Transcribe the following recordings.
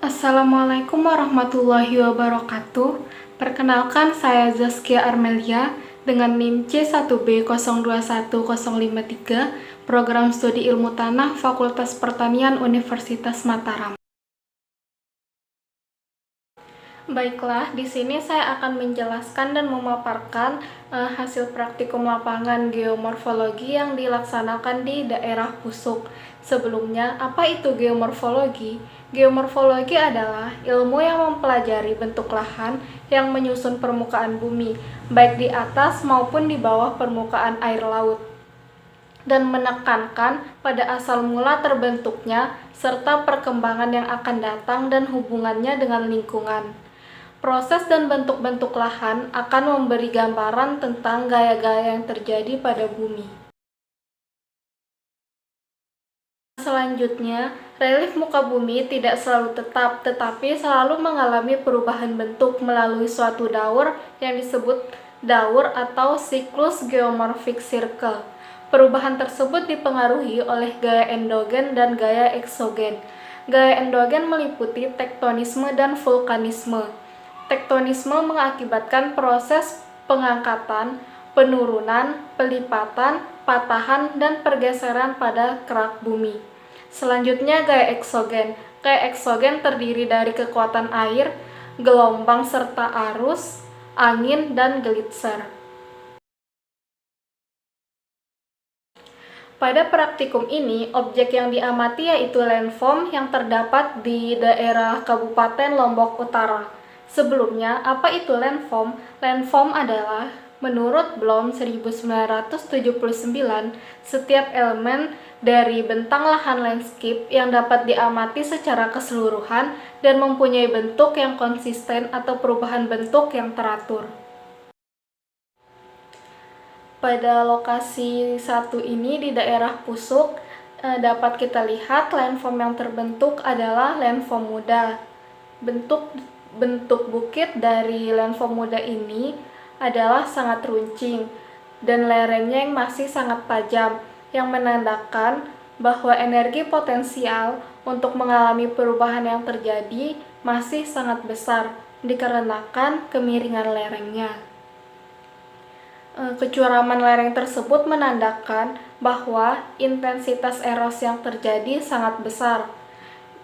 Assalamualaikum warahmatullahi wabarakatuh. Perkenalkan, saya Zaskia Armelia dengan NIM C1B021053, Program Studi Ilmu Tanah Fakultas Pertanian Universitas Mataram. Baiklah, di sini saya akan menjelaskan dan memaparkan hasil praktikum lapangan geomorfologi yang dilaksanakan di daerah Pusuk. Sebelumnya, apa itu geomorfologi? Geomorfologi adalah ilmu yang mempelajari bentuk lahan yang menyusun permukaan bumi, baik di atas maupun di bawah permukaan air laut, dan menekankan pada asal mula terbentuknya serta perkembangan yang akan datang dan hubungannya dengan lingkungan. Proses dan bentuk-bentuk lahan akan memberi gambaran tentang gaya-gaya yang terjadi pada bumi. Selanjutnya, relief muka bumi tidak selalu tetap, tetapi selalu mengalami perubahan bentuk melalui suatu daur yang disebut daur atau siklus geomorphic circle. Perubahan tersebut dipengaruhi oleh gaya endogen dan gaya eksogen. Gaya endogen meliputi tektonisme dan vulkanisme. Tektonisme mengakibatkan proses pengangkatan, penurunan, pelipatan, patahan, dan pergeseran pada kerak bumi. Selanjutnya, gaya eksogen. Gaya eksogen terdiri dari kekuatan air, gelombang serta arus, angin, dan gelitser. Pada praktikum ini, objek yang diamati yaitu landform yang terdapat di daerah Kabupaten Lombok Utara. Sebelumnya, apa itu landform? Landform adalah, menurut Bloom 1979, setiap elemen dari bentang lahan landscape yang dapat diamati secara keseluruhan dan mempunyai bentuk yang konsisten atau perubahan bentuk yang teratur. Pada lokasi satu ini di daerah Pusuk, dapat kita lihat landform yang terbentuk adalah landform muda. Bentuk bukit dari landform muda ini adalah sangat runcing dan lerengnya yang masih sangat tajam, yang menandakan bahwa energi potensial untuk mengalami perubahan yang terjadi masih sangat besar dikarenakan kemiringan lerengnya. Kecuraman lereng tersebut menandakan bahwa intensitas erosi yang terjadi sangat besar.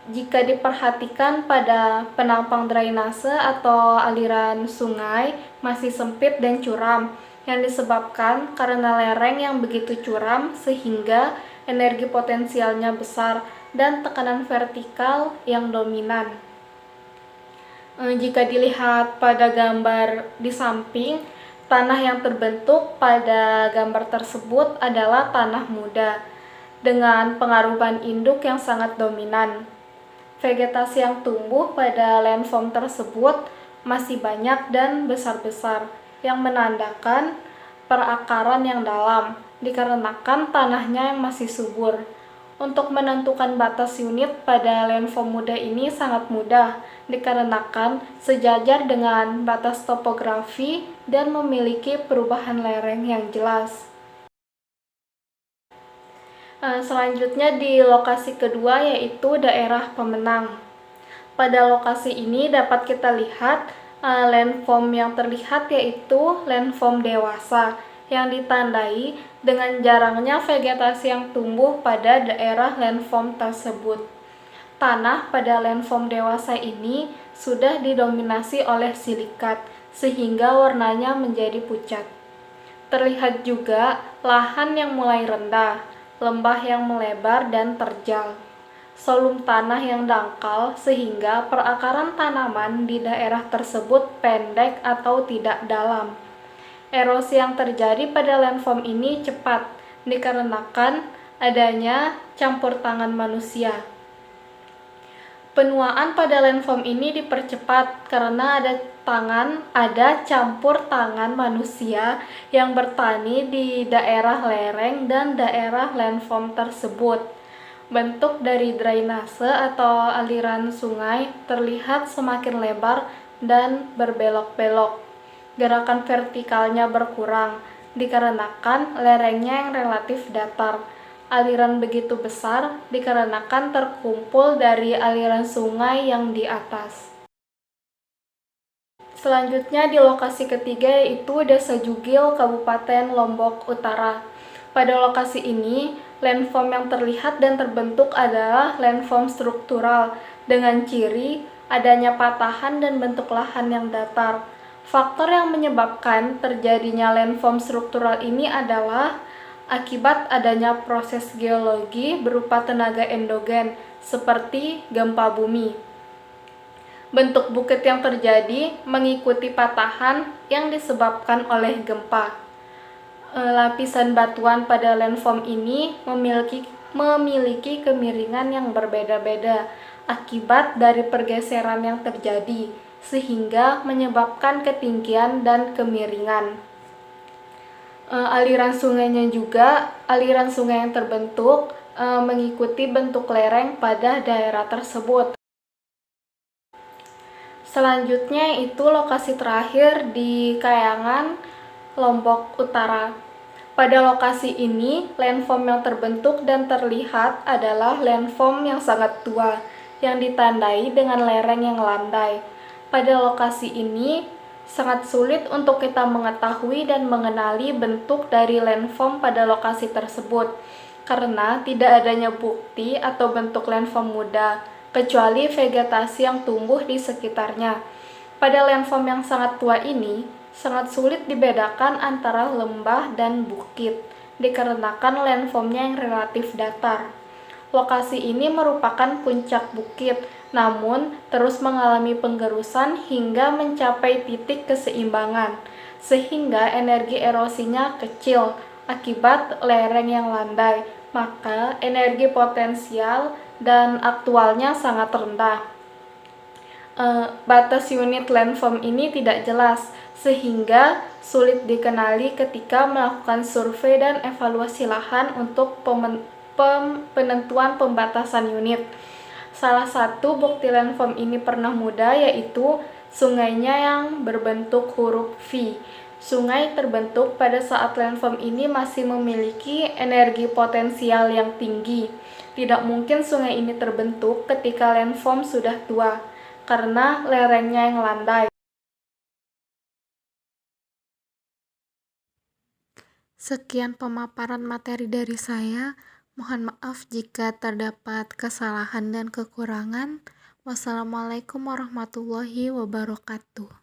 Jika diperhatikan pada penampang drainase atau aliran sungai masih sempit dan curam, yang disebabkan karena lereng yang begitu curam sehingga energi potensialnya besar dan tekanan vertikal yang dominan. Jika dilihat pada gambar di samping, tanah yang terbentuk pada gambar tersebut adalah tanah muda dengan pengaruban induk yang sangat dominan. Vegetasi yang tumbuh pada landform tersebut masih banyak dan besar-besar, yang menandakan perakaran yang dalam dikarenakan tanahnya yang masih subur. Untuk menentukan batas unit pada landform muda ini sangat mudah dikarenakan sejajar dengan batas topografi dan memiliki perubahan lereng yang jelas. Selanjutnya di lokasi kedua yaitu daerah Pemenang. Pada lokasi ini dapat kita lihat landform yang terlihat yaitu landform dewasa yang ditandai dengan jarangnya vegetasi yang tumbuh pada daerah landform tersebut. Tanah pada landform dewasa ini sudah didominasi oleh silikat sehingga warnanya menjadi pucat. Terlihat juga lahan yang mulai rendah, lembah yang melebar dan terjal, volume tanah yang dangkal sehingga perakaran tanaman di daerah tersebut pendek atau tidak dalam. Erosi yang terjadi pada landform ini cepat dikarenakan adanya campur tangan manusia. Penuaan pada landform ini dipercepat karena ada campur tangan manusia yang bertani di daerah lereng dan daerah landform tersebut. Bentuk dari drainase atau aliran sungai terlihat semakin lebar dan berbelok-belok. Gerakan vertikalnya berkurang dikarenakan lerengnya yang relatif datar. Aliran begitu besar dikarenakan terkumpul dari aliran sungai yang di atas. Selanjutnya di lokasi ketiga yaitu Desa Jugil, Kabupaten Lombok Utara. Pada lokasi ini, landform yang terlihat dan terbentuk adalah landform struktural dengan ciri adanya patahan dan bentuk lahan yang datar. Faktor yang menyebabkan terjadinya landform struktural ini adalah akibat adanya proses geologi berupa tenaga endogen seperti gempa bumi. Bentuk bukit yang terjadi mengikuti patahan yang disebabkan oleh gempa. Lapisan batuan pada landform ini memiliki kemiringan yang berbeda-beda akibat dari pergeseran yang terjadi, sehingga menyebabkan ketinggian dan kemiringan. Aliran sungainya juga, aliran sungai yang terbentuk mengikuti bentuk lereng pada daerah tersebut. Selanjutnya itu lokasi terakhir di Kayangan, Lombok Utara. Pada lokasi ini, landform yang terbentuk dan terlihat adalah landform yang sangat tua, yang ditandai dengan lereng yang landai. Pada lokasi ini, sangat sulit untuk kita mengetahui dan mengenali bentuk dari landform pada lokasi tersebut, karena tidak adanya bukti atau bentuk landform muda, kecuali vegetasi yang tumbuh di sekitarnya. Pada landform yang sangat tua ini, sangat sulit dibedakan antara lembah dan bukit, dikarenakan landformnya yang relatif datar. Lokasi ini merupakan puncak bukit, namun terus mengalami penggerusan hingga mencapai titik keseimbangan, sehingga energi erosinya kecil akibat lereng yang landai, maka energi potensial dan aktualnya sangat rendah. Batas unit landform ini tidak jelas, sehingga sulit dikenali ketika melakukan survei dan evaluasi lahan untuk penentuan pembatasan unit. Salah satu bukti landform ini pernah muda yaitu sungainya yang berbentuk huruf V. Sungai terbentuk pada saat landform ini masih memiliki energi potensial yang tinggi. Tidak mungkin sungai ini terbentuk ketika landform sudah tua, karena lerengnya yang landai. Sekian pemaparan materi dari saya. Mohon maaf jika terdapat kesalahan dan kekurangan. Wassalamualaikum warahmatullahi wabarakatuh.